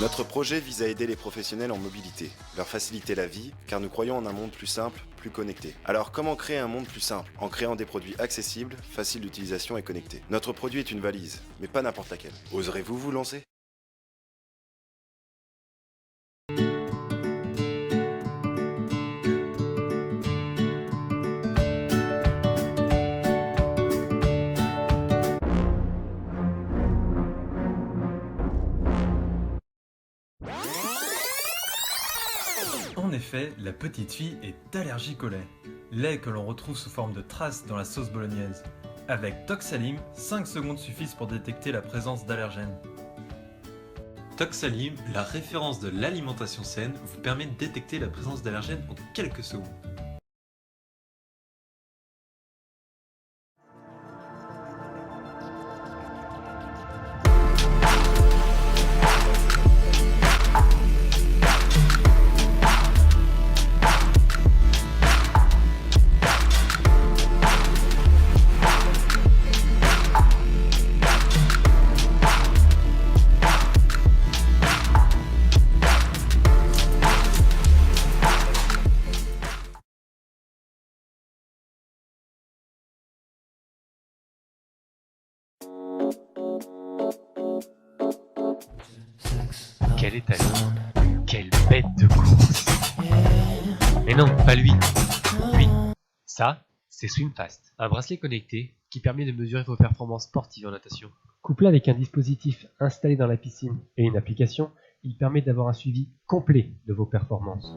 Notre projet vise à aider les professionnels en mobilité, leur faciliter la vie, car nous croyons en un monde plus simple, plus connecté. Alors comment créer un monde plus simple? En créant des produits accessibles, faciles d'utilisation et connectés. Notre produit est une valise, mais pas n'importe laquelle. Oserez-vous vous lancer? En effet, la petite fille est allergique au lait. Lait que l'on retrouve sous forme de traces dans la sauce bolognaise. Avec Toxalim, 5 secondes suffisent pour détecter la présence d'allergènes. Toxalim, la référence de l'alimentation saine, vous permet de détecter la présence d'allergènes en quelques secondes. Quel est talent? Quelle bête de course! Mais non, pas lui. Lui. Ça, c'est SwimFast, un bracelet connecté qui permet de mesurer vos performances sportives en natation. Couplé avec un dispositif installé dans la piscine et une application, il permet d'avoir un suivi complet de vos performances.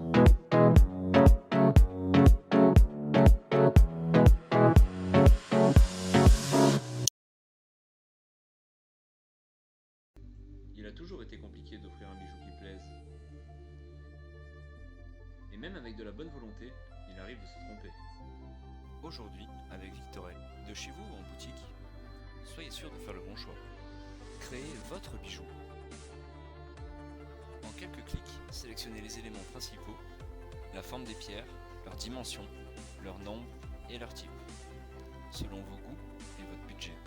Il a toujours été compliqué d'offrir un bijou qui plaise. Et même avec de la bonne volonté, il arrive de se tromper. Aujourd'hui, avec Victoret, de chez vous ou en boutique, soyez sûr de faire le bon choix. Créez votre bijou. En quelques clics, sélectionnez les éléments principaux, la forme des pierres, leur dimension, leur nombre et leur type, selon vos goûts et votre budget.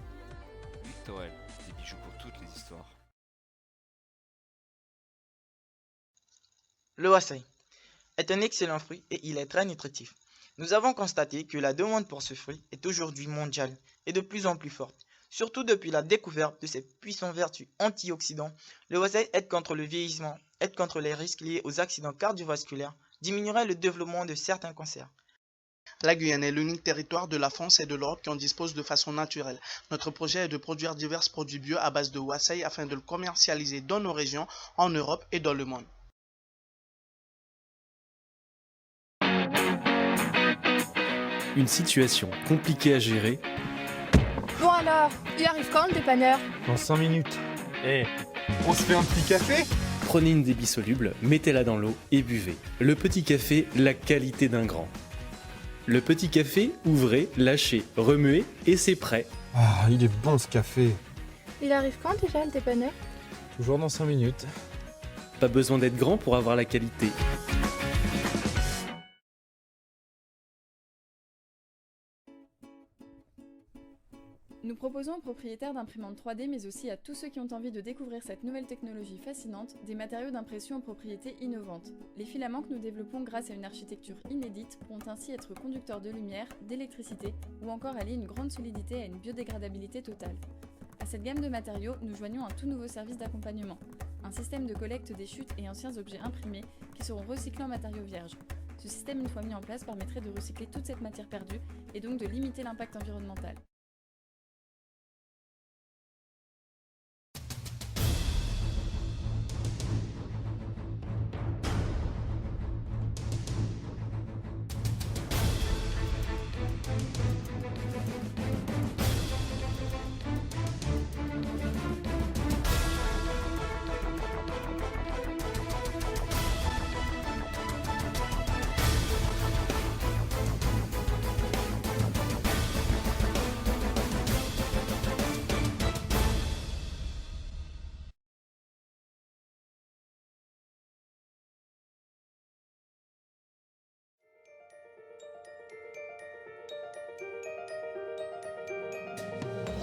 Victorel, des bijoux pour toutes les histoires. Le wassaï est un excellent fruit et il est très nutritif. Nous avons constaté que la demande pour ce fruit est aujourd'hui mondiale et de plus en plus forte. Surtout depuis la découverte de ses puissantes vertus antioxydants, le wassaï aide contre le vieillissement, aide contre les risques liés aux accidents cardiovasculaires, diminuerait le développement de certains cancers. La Guyane est l'unique territoire de la France et de l'Europe qui en dispose de façon naturelle. Notre projet est de produire divers produits bio à base de wassaï afin de le commercialiser dans nos régions, en Europe et dans le monde. Une situation compliquée à gérer. Bon alors, il arrive quand le dépanneur? Dans 5 minutes. On se fait un petit café? Prenez une débit soluble, mettez-la dans l'eau et buvez. Le petit café, la qualité d'un grand. Le petit café, ouvrez, lâchez, remuez et c'est prêt. Ah, il est bon ce café. Il arrive quand déjà le dépanneur? Toujours dans 5 minutes. Pas besoin d'être grand pour avoir la qualité. Nous proposons aux propriétaires d'imprimantes 3D, mais aussi à tous ceux qui ont envie de découvrir cette nouvelle technologie fascinante, des matériaux d'impression aux propriétés innovantes. Les filaments que nous développons grâce à une architecture inédite pourront ainsi être conducteurs de lumière, d'électricité ou encore allier une grande solidité à une biodégradabilité totale. À cette gamme de matériaux, nous joignons un tout nouveau service d'accompagnement, un système de collecte des chutes et anciens objets imprimés qui seront recyclés en matériaux vierges. Ce système, une fois mis en place, permettrait de recycler toute cette matière perdue et donc de limiter l'impact environnemental.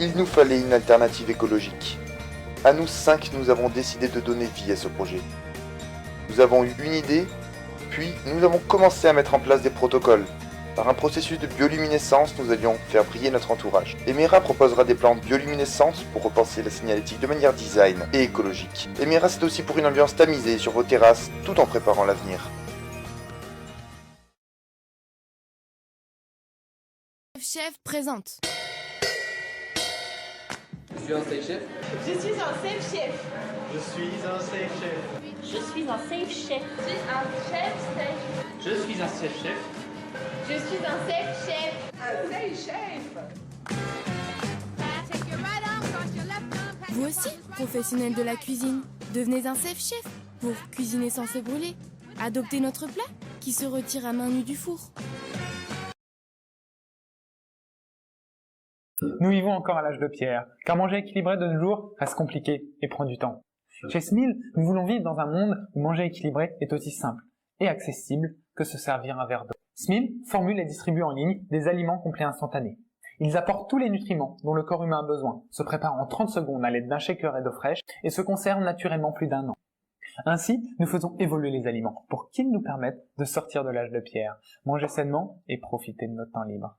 Il nous fallait une alternative écologique. À nous 5, nous avons décidé de donner vie à ce projet. Nous avons eu une idée, puis nous avons commencé à mettre en place des protocoles. Par un processus de bioluminescence, nous allions faire briller notre entourage. Emera proposera des plantes bioluminescentes pour repenser la signalétique de manière design et écologique. Emera, c'est aussi pour une ambiance tamisée sur vos terrasses, tout en préparant l'avenir. Chef présente. Je suis un safe chef. Je suis un safe chef. Je suis un safe chef. Je suis un safe chef. Je suis un chef safe. Je suis un safe chef. Je suis un safe chef. Un safe chef. Vous aussi, professionnel de la cuisine, devenez un safe chef pour cuisiner sans se brûler. Adoptez notre plat qui se retire à main nue du four. Nous vivons encore à l'âge de pierre, car manger équilibré de nos jours reste compliqué et prend du temps. Chez Smil, nous voulons vivre dans un monde où manger équilibré est aussi simple et accessible que se servir un verre d'eau. Smil formule et distribue en ligne des aliments complets instantanés. Ils apportent tous les nutriments dont le corps humain a besoin, se préparent en 30 secondes à l'aide d'un shaker et d'eau fraîche et se conservent naturellement plus d'1 an. Ainsi, nous faisons évoluer les aliments pour qu'ils nous permettent de sortir de l'âge de pierre, manger sainement et profiter de notre temps libre.